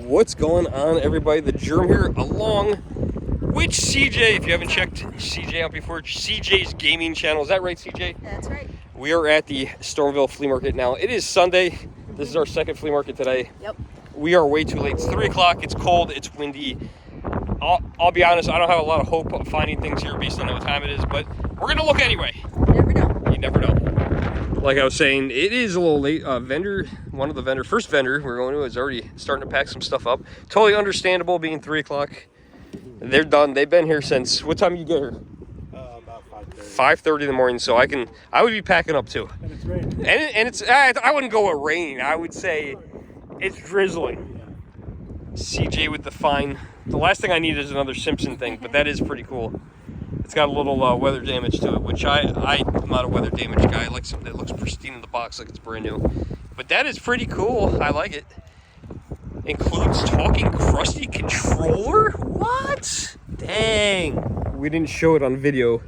What's going on, everybody? The Germ here, along with CJ. If you haven't checked CJ out before, CJ's gaming channel. Is that right, CJ? That's right. We are at the Stormville Flea Market now. It is Sunday. This is our second flea market today. Yep. We are way too late. It's 3 o'clock. It's cold. It's windy. I'll be honest, I don't have a lot of hope of finding things here based on what time it is, but we're going to look anyway. You never know. You never know. Like I was saying, it is a little late. One of the first vendor we're going to is already starting to pack some stuff up. Totally understandable being 3 o'clock. They're done. They've been here since, what time you get here? About 5:30. 5:30 in the morning, so I would be packing up too. And it's raining. And it's, I wouldn't go with rain. I would say it's drizzling. CJ with the fine. The last thing I need is another Simpson thing, but that is pretty cool. It's got a little weather damage to it, which I'm not a weather damage guy. I like something that looks pristine in the box, like it's brand new. But that is pretty cool. I like it. Includes talking crusty controller? What? Dang. We didn't show it on video.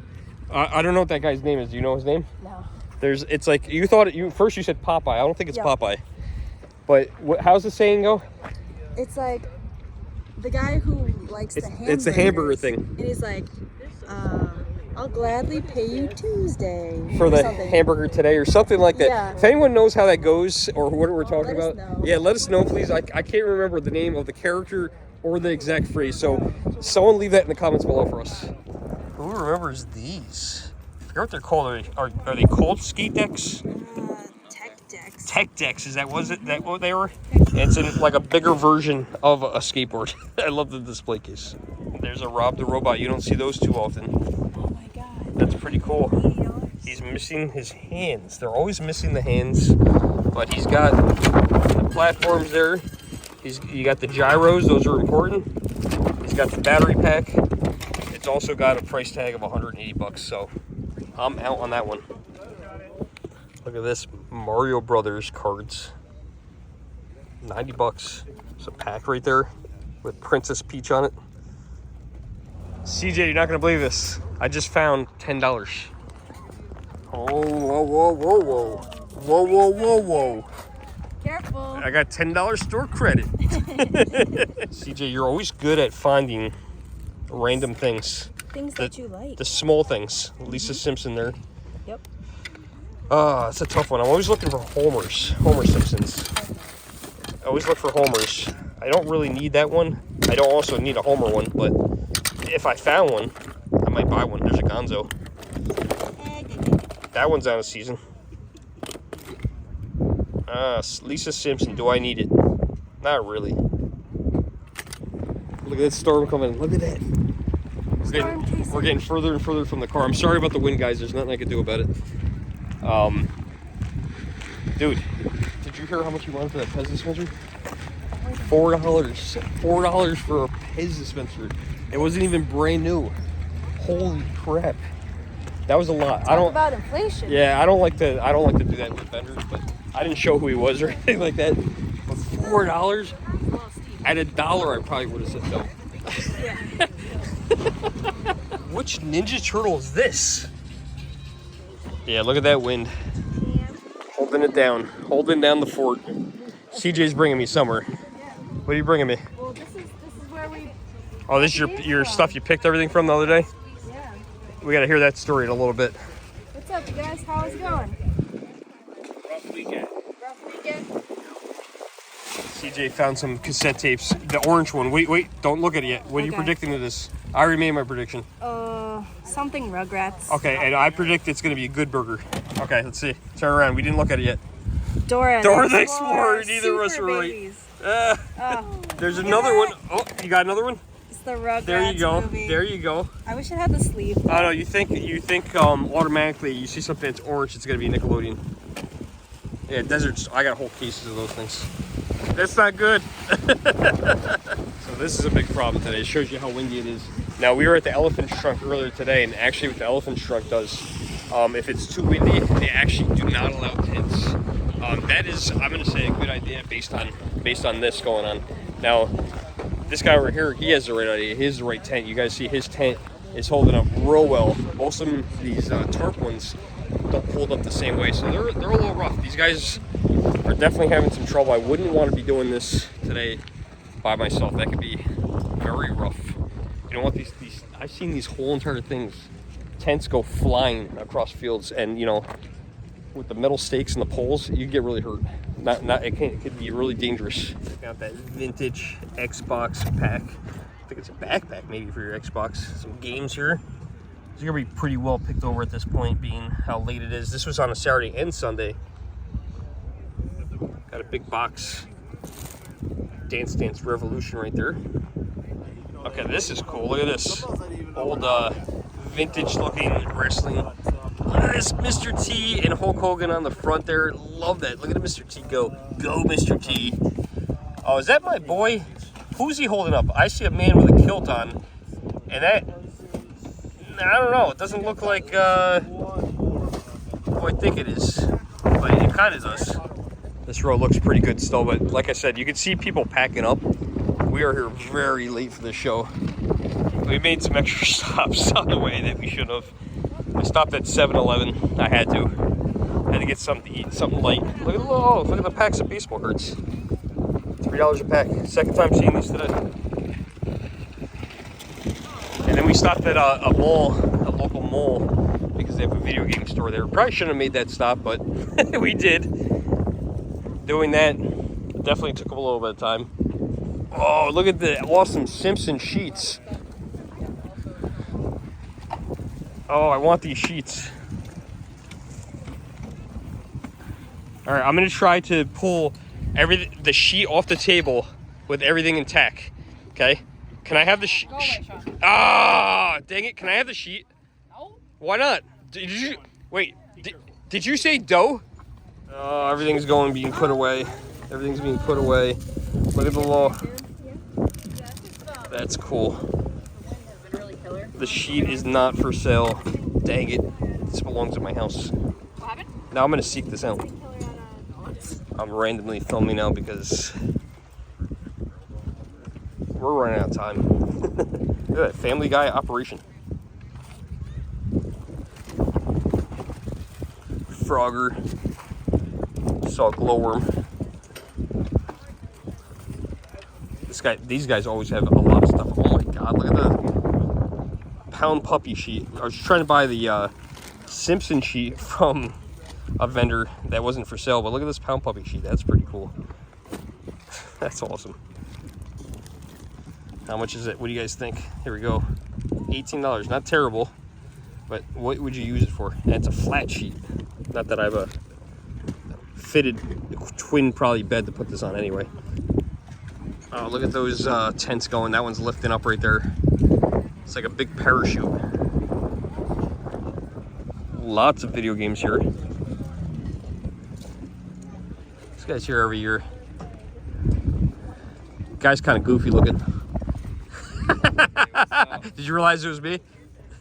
I don't know what that guy's name is. Do you know his name? No. It's like, you thought first you said Popeye. I don't think it's Yeah. Popeye. But how's the saying go? It's like the guy who likes the hamburgers. It's a hamburger thing. And he's like, I'll gladly pay you Tuesday. For or the something. hamburger today or something like that. Yeah. If anyone knows how that goes or what we're talking let us about, know. yeah, let us know, please. I can't remember the name of the character or the exact phrase, so someone leave that in the comments below for us. Who remembers these? I forget what they're called. Are they called skate decks? Tech decks. Tech decks, is that what they were? It's like a bigger version of a skateboard. I love the display case. There's a Rob the Robot. You don't see those too often. Oh my god. That's pretty cool. $80. He's missing his hands. They're always missing the hands, but he's got the platforms there. You got the gyros. Those are important. He's got the battery pack. It's also got a price tag of 180 bucks. So I'm out on that one. Look at this Mario Brothers cards. 90 bucks. It's a pack right there with Princess Peach on it. CJ, you're not gonna believe this. I just found $10. Oh, whoa, whoa, whoa, whoa. Whoa, whoa, whoa, whoa. Careful. I got $10 store credit. CJ, you're always good at finding random things. Things that you like. The small things. Lisa Simpson there. Yep. It's a tough one. I'm always looking for Homer Simpsons. I always look for Homers. I don't really need that one. I don't also need a Homer one, but if I found one, I might buy one. There's a Gonzo. That one's out of season. Lisa Simpson. Do I need it? Not really. Look at that storm coming. Look at that. We're getting further and further from the car. I'm sorry about the wind, guys. There's nothing I can do about it. Dude, did you hear how much you wanted for that Pez dispenser? $4. $4 for a Pez dispenser. It wasn't even brand new. Holy crap. That was a lot. Talk about inflation. Yeah, I don't like to do that with vendors, but I didn't show who he was or anything like that. But $4? At $1, I probably would have said no. Yeah. Which Ninja Turtle is this? Yeah, look at that wind. Holding it down. Holding down the fort. CJ's bringing me somewhere. What are you bringing me? Well, this is where we. Oh, this is your stuff you picked everything from the other day? Yeah. We got to hear that story in a little bit. What's up, you guys? How is it going? Rough weekend. Rough weekend. CJ found some cassette tapes. The orange one. Wait, don't look at it yet. What are you Okay. predicting to this? I already made my prediction. Something Rugrats. Okay, and I predict it's going to be a good burger. Okay, let's see. Turn around. We didn't look at it yet. Dora the Explorer. Neither of us Super were right. babies. There's another one. Oh, you got another one? It's the Rugrats There you go. movie. There you go. I wish it had the sleeve. I know, you think automatically you see something that's orange, it's going to be Nickelodeon. Yeah, deserts. I got whole cases of those things. That's not good. So this is a big problem today. It shows you how windy it is. Now, we were at the Elephant Trunk earlier today, and actually what the Elephant Trunk does, if it's too windy, they actually do not allow tents. That is, I'm going to say, a good idea based on this going on. Now, this guy over here, he has the right idea. He has the right tent. You guys see his tent is holding up real well. Most of these tarp ones don't hold up the same way, so they're a little rough. These guys are definitely having some trouble. I wouldn't want to be doing this today by myself. That could be very rough. You know what? These I've seen these whole entire things, tents go flying across fields, and you know, with the metal stakes and the poles, you get really hurt. It could be really dangerous. Got that vintage Xbox pack. I think it's a backpack maybe for your Xbox. Some games here. It's gonna be pretty well picked over at this point, being how late it is. This was on a Saturday and Sunday. Got a big box. Dance Dance Revolution right there. Okay, this is cool. Look at this. Old vintage looking wrestling. Look at this, Mr. T and Hulk Hogan on the front there. Love that. Look at Mr. T go. Go, Mr. T. Oh, is that my boy? Who's he holding up? I see a man with a kilt on. And that, I don't know. It doesn't look like who I think it is. But it kind of does. This road looks pretty good still, but like I said, you can see people packing up. We are here very late for the show. We made some extra stops on the way that we should have. I stopped at 7-Eleven. I had to get something to eat, something light. Look at the packs of baseball cards. $3 a pack. Second time seeing these today. And then we stopped at a mall, a local mall, because they have a video game store there. Probably shouldn't have made that stop, but we did. Doing that definitely took a little bit of time. Oh, look at the awesome Simpson sheets. Oh, I want these sheets. All right, I'm gonna try to pull the sheet off the table with everything intact. Okay? Can I have the sheet? Ah, dang it! Can I have the sheet? No. Why not? Did you wait? Did you say dough? Oh, everything's being put away. Everything's being put away. Look at the law. That's cool. The sheet is not for sale. Dang it. This belongs at my house. What happened? Now I'm going to seek this out. I'm randomly filming now because we're running out of time. Look at that Family Guy operation. Frogger. Saw a glowworm. These guys always have a lot of stuff. Oh my god, look at the pound puppy sheet. I was trying to buy the Simpson sheet from a vendor that wasn't for sale, but look at this pound puppy sheet. That's pretty cool. That's awesome. How much is it? What do you guys think? Here we go. $18. Not terrible, but what would you use it for? And it's a flat sheet. Not that I have a fitted twin probably bed to put this on anyway. Oh, look at those tents going. That one's lifting up right there. It's like a big parachute. Lots of video games here. This guy's here every year. Guy's kind of goofy looking. Did you realize it was me?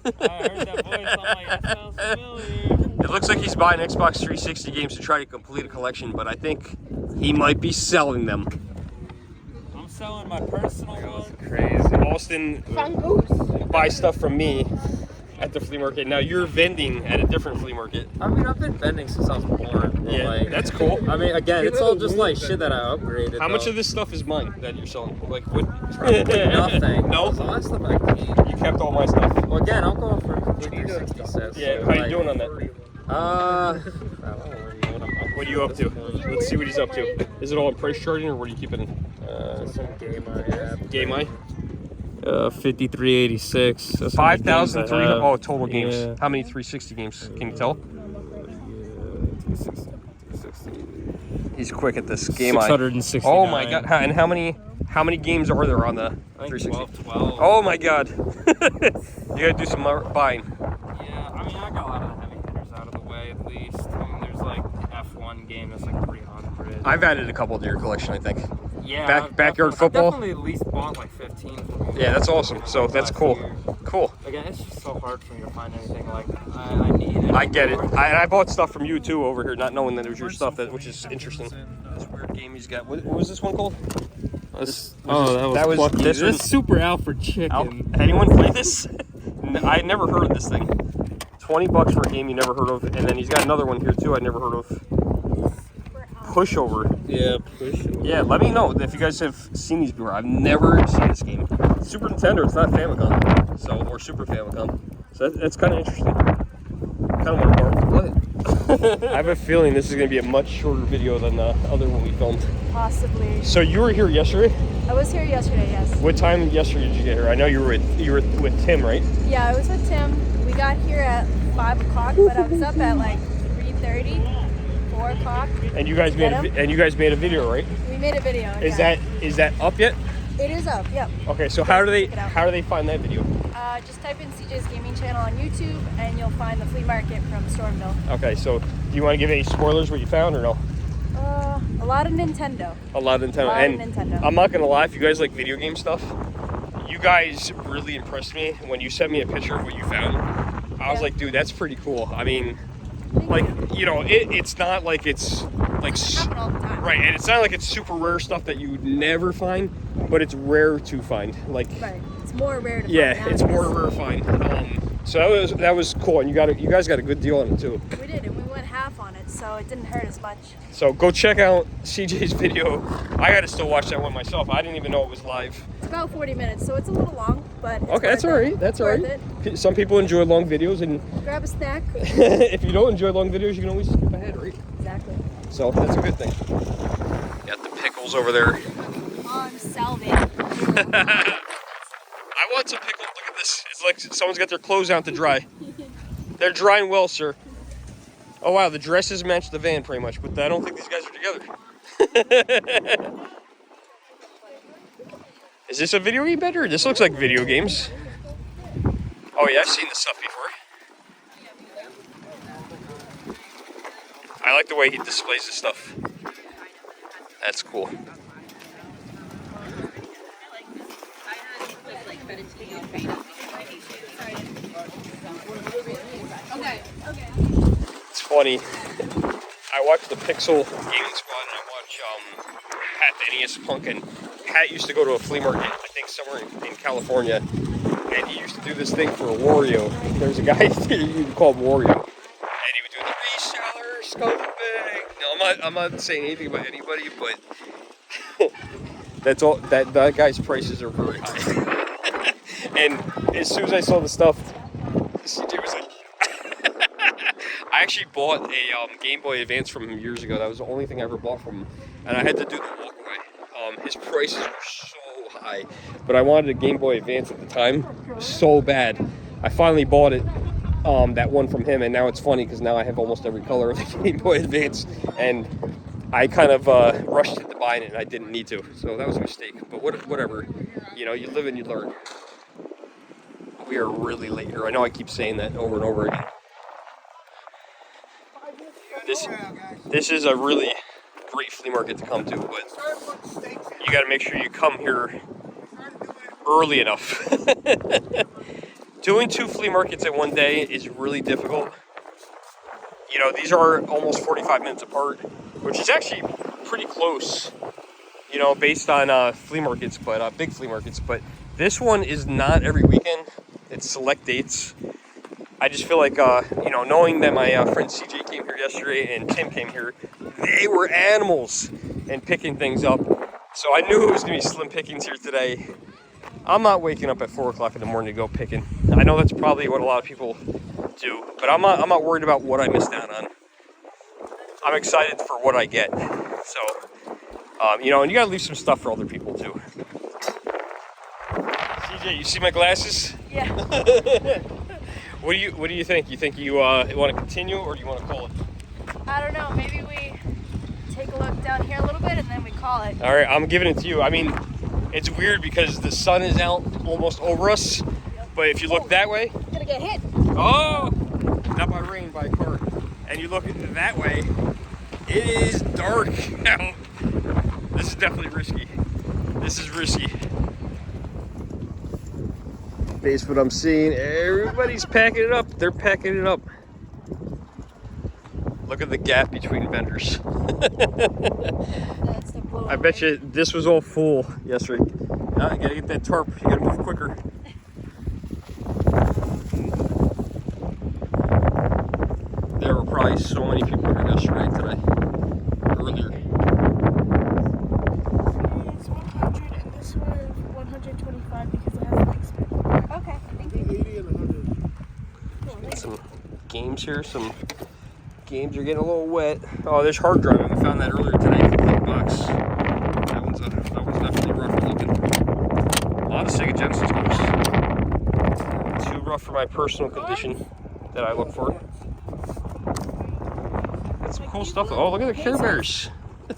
I heard that voice. I'm like, that sounds familiar. It looks like he's buying Xbox 360 games to try to complete a collection, but I think he might be selling them. I'm selling my personal one. Crazy. Austin buys stuff from me at the flea market. Now you're vending at a different flea market. I mean, I've been vending since I was born. Yeah, like, that's cool. I mean, again, it's all just like shit that I upgraded. How much of this stuff is mine that you're selling? Like what? Nothing. No? All that stuff I keep. You kept all my stuff. Well, again, I'll go for a complete 360 set. Yeah, so, how like, you doing on that? I don't know what I'm What are you up to? Let's see what he's up to. Is it all in price charting or what are you keeping? some game I have. Game I? 5386. 5,300. Oh, total games. Yeah. How many 360 games? Can you tell? 360. He's quick at this. Game I. 669. Oh my god! And how many games are there on the 360? 12. Oh my god! You gotta do some more buying. Yeah, I mean, I got a lot of the heavy hitters out of the way at least. I mean, there's like F1 game that's like 300. I've added a couple to your collection, I think. Yeah. Backyard football. I definitely at least bought like 15 football Yeah, that's awesome. So that's cool. year. Cool. Again, it's just so hard for me to find anything like I need it. I get it. I bought stuff from you too over here, not knowing that it was your stuff, which is interesting. This weird game he's got. What was this one called? That was Plucky. this was Super Alfred Chicken. Anyone play this? I had never heard of this thing. $20 for a game you never heard of, and then he's got another one here too I never heard of. pushover. Yeah, push. Yeah, let me know if you guys have seen these before. I've never seen this game. Super Nintendo, it's not Famicom, so or Super Famicom. So that's kind of interesting. Kind of want to borrow to play it. I have a feeling this is going to be a much shorter video than the other one we filmed. Possibly. So you were here yesterday? I was here yesterday, yes. What time yesterday did you get here? I know you were with Tim, right? Yeah, I was with Tim. We got here at 5 o'clock, but I was up at like 3:30, 4 o'clock. And you guys made a video, right? We made a video. Is that up yet? It is up, yep. Okay, so how do Check it out. they find that video? Just type in CJ's Gaming Channel on YouTube, and you'll find the flea market from Stormville. Okay, so do you want to give any spoilers what you found or no? A lot of Nintendo. A lot of Nintendo. A lot of Nintendo. I'm not gonna lie, if you guys like video game stuff, you guys really impressed me when you sent me a picture of what you found. I was like, dude, that's pretty cool. I mean, like, you know, it's not like it's like happen all the time. right, and it's not like it's super rare stuff that you would never find, but it's rare to find. Like, Right. It's more rare to yeah, find. it's more rare to find. So that was cool, and you guys got a good deal on it too. We did, and we went half on it, so it didn't hurt as much. So go check out CJ's video. I gotta still watch that one myself. I didn't even know it was live. It's about 40 minutes, so it's a little long, but it's Okay, that's all right. That's all worth right. it. Some people enjoy long videos, and Grab a snack. if you don't enjoy long videos, you can always skip ahead, right? Exactly. So that's a good thing. Got the pickles over there. On salvage. I want some pickles. Look at this. It's like someone's got their clothes out to dry. They're drying well, sir. Oh wow, the dresses match the van pretty much, but I don't think these guys are together. Is this a video game better? This looks like video games. Oh yeah, I've seen this stuff before. I like the way he displays this stuff. That's cool. It's funny. I watch the Pixel Gaming Squad and I watch Pat the NES Punk, and Pat used to go to a flea market, I think somewhere in California, and he used to do this thing for a Wario. There's a guy you can call him Wario, and he would do the reseller scumbag. No, I'm not saying anything about anybody, but that's all. That guy's prices are very high. And as soon as I saw the stuff, CJ was like, I actually bought a Game Boy Advance from him years ago. That was the only thing I ever bought from him, and I had to do the walkaway. His prices were so high, but I wanted a Game Boy Advance at the time so bad. I finally bought it, that one from him, and now it's funny because now I have almost every color of the Game Boy Advance, and I kind of rushed into buying it, and I didn't need to, so that was a mistake. But whatever, you know, you live and you learn. We are really late here. I know I keep saying that over and over again. This is a really great flea market to come to, but you got to make sure you come here early enough. Doing 2 flea markets in one day is really difficult. You know, these are almost 45 minutes apart, which is actually pretty close, you know, based on flea markets, but big flea markets. But this one is not every weekend. It's select dates. I just feel like, you know, knowing that my friend CJ came here yesterday and Tim came here, they were animals and picking things up. So I knew it was going to be slim pickings here today. I'm not waking up at 4 o'clock in the morning to go picking. I know that's probably what a lot of people do, but I'm not worried about what I missed out on. I'm excited for what I get. So, you know, and you got to leave some stuff for other people too. CJ, you see my glasses? Yeah. What do you think? You think you want to continue, or do you want to call it? I don't know. Maybe we take a look down here a little bit and then we call it. All right, I'm giving it to you. I mean, it's weird because the sun is out almost over us, but if you look that way, Gonna get hit. oh, not by rain, by a car, and you look that way, it is dark out. This is definitely risky. This is risky. Based what I'm seeing, everybody's packing it up. They're packing it up. Look at the gap between vendors. That's the blue. I bet you this was all full yesterday. Now you gotta get that tarp. You gotta move quicker. There were probably so many people here yesterday, today, earlier. 125 because it has legs. Okay, thank you. 80 and 100. Some games here. Some games are getting a little wet. Oh, there's hard driving. We found that earlier today. Complete box. That one's definitely rough looking. A lot of Sega Genesis games. Too rough for my personal condition that I look for. That's some cool stuff. Oh, look at the Care Bears.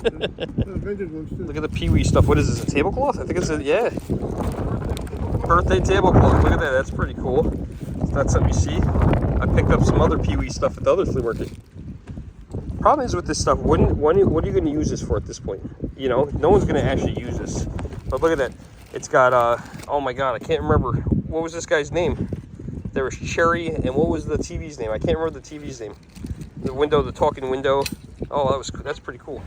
Look at the Pee-wee stuff. What is this, a tablecloth? I think it's a, yeah. Birthday tablecloth. Look at that. That's pretty cool. It's not something you see. I picked up some other Pee-wee stuff at the other flea market. Problem is with this stuff, what are you going to use this for at this point? You know, no one's going to actually use this. But look at that. It's got, oh my God, I can't remember. What was this guy's name? There was Cherry, and what was the TV's name? I can't remember the TV's name. The window, the talking window. Oh, that's pretty cool.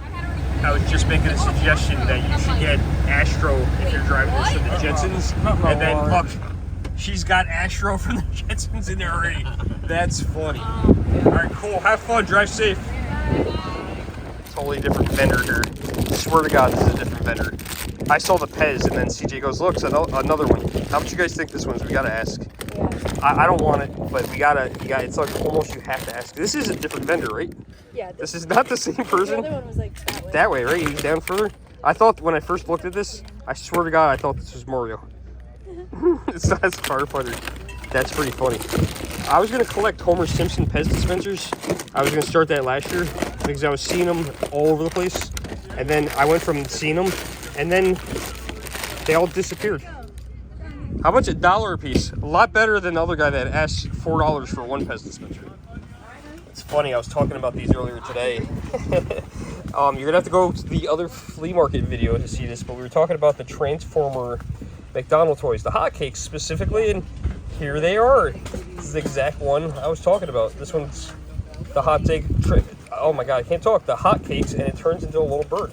I was just making a suggestion that you should get Astro if you're driving this from the Jetsons. And then look, she's got Astro from the Jetsons in there already. That's funny. All right, cool. Have fun. Drive safe. Totally different vendor here. I swear to God, this is a different vendor. I saw the Pez, and then CJ goes, "Look, it's another one." How much you guys think this one's? We gotta ask. Yeah. I don't want it, but we gotta. It's like almost you have to ask. This is a different vendor, right? Yeah. This is not the same person. The other one was like that way. That way, right? He's down further. I thought when I first looked at this, I swear to God, I thought this was Mario. It's not Firefighter. That's pretty funny. I was gonna collect Homer Simpson Pez dispensers. I was gonna start that last year because I was seeing them all over the place, and then I went from seeing them, and then they all disappeared. How much? $1 a piece? A lot better than the other guy that asked $4 for one Pez dispenser. It's funny. I was talking about these earlier today. You're gonna have to go to the other flea market video to see this, but we were talking about the Transformer McDonald's toys, the hotcakes specifically, and here they are. This is the exact one I was talking about. This one's the hot take. Oh my God, I can't talk. The hotcakes, and it turns into a little bird.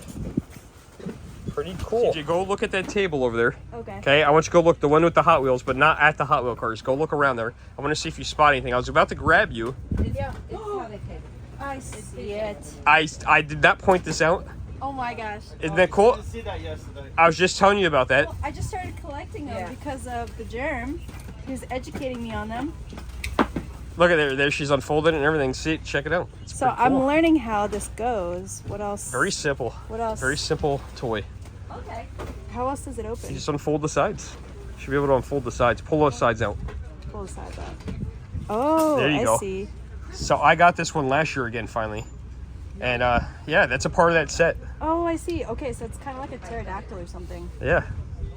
Pretty cool. CJ, go look at that table over there. Okay. Okay, I want you to go look, the one with the Hot Wheels, but not at the Hot Wheel cars. Go look around there. I want to see if you spot anything. I was about to grab you. Yeah. I see it. I did not point this out. Oh my gosh. Isn't that cool? I see that yesterday. I was just telling you about that. Well, I just started collecting them because of the Germ. He was educating me on them. Look at there. She's unfolded and everything. See, check it out. It's So pretty I'm cool. learning how this goes. What else? Very simple. What else? Very simple toy. Okay. How else does it You open? just unfold the sides. You should be able to unfold the sides. Pull those sides out. Pull the sides out. Oh, There you I go. see. So I got this one last year again, finally. And yeah, that's a part of that set. Oh, I see. Okay, so it's kind of like a pterodactyl or something. Yeah,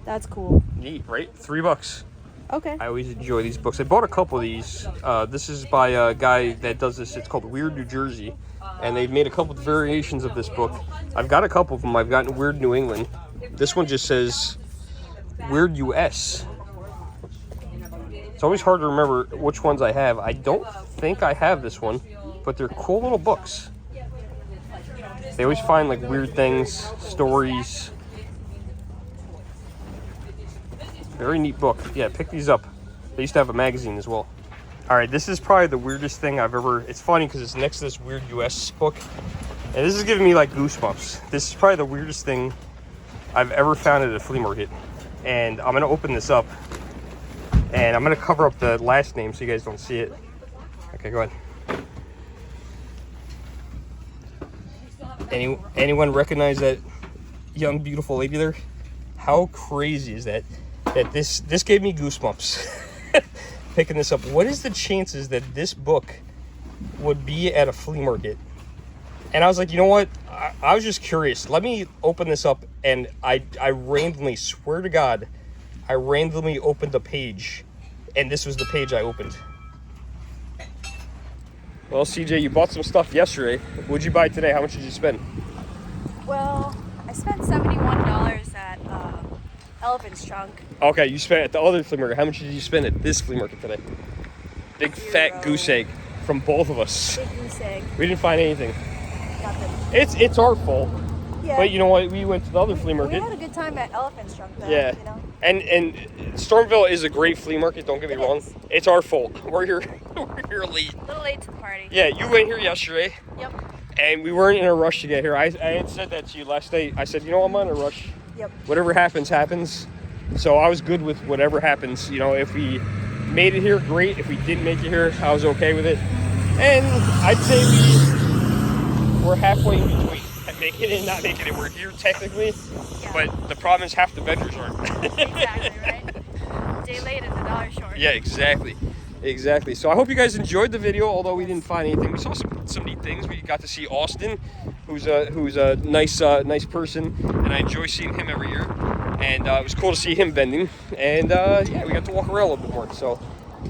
That's cool. neat, right? $3. Okay. I always enjoy these books. I bought a couple of these. This is by a guy that does this. It's called Weird New Jersey. And they've made a couple of variations of this book. I've got a couple of them. I've gotten Weird New England. This one just says Weird US. It's always hard to remember which ones I have. I don't think I have this one, but they're cool little books. They always find like weird things, stories. Very neat book. Yeah, pick these up. They used to have a magazine as well. All right, this is probably the weirdest thing I've ever... It's funny because it's next to this Weird US book. And this is giving me like goosebumps. This is probably the weirdest thing I've ever found at a flea market. And I'm gonna open this up. And I'm gonna cover up the last name so you guys don't see it. Okay, go ahead. Anyone recognize that young, beautiful lady there? How crazy is that? That this gave me goosebumps. Picking this up. What is the chances that this book would be at a flea market? And I was like, you know what? I was just curious. Let me open this up. And I randomly, swear to God, I randomly opened a page. And this was the page I opened. Well, CJ, you bought some stuff yesterday. What'd you buy today? How much did you spend? Well, I spent $71 at Elephant's Trunk. Okay, you spent at the other flea market. How much did you spend at this flea market today? Big fat goose egg from both of us. Big goose egg. We didn't find anything. Nothing. It's our fault. Yeah. But you know what? We went to the other flea We market. had a good time at Elephant's Trunk, though. Yeah. You know? And Stormville is a great flea market, don't get me wrong. is. It's our fault. We're here late. A little late to the party. Yeah, you went here yesterday. Yep. And we weren't in a rush to get here. I had said that to you last night. I said, you know, I'm not in a rush. Yep. Whatever happens, happens. So I was good with whatever happens. You know, if we made it here, great. If we didn't make it here, I was okay with it. And I'd say we're halfway in between. Making it and not making it. We're here technically, but the problem is half the vendors aren't. Exactly, right? Day late is a dollar short. Yeah, exactly. Exactly. So I hope you guys enjoyed the video, although we didn't find anything. We saw some neat things. We got to see Austin, who's a nice person, and I enjoy seeing him every year. And it was cool to see him vending. And yeah, we got to walk around a little bit more. So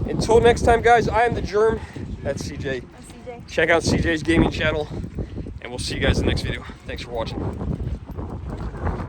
until next time, guys, I am the Germ. That's CJ. I'm CJ. Check out CJ's gaming channel, and we'll see you guys in the next video. Thanks for watching.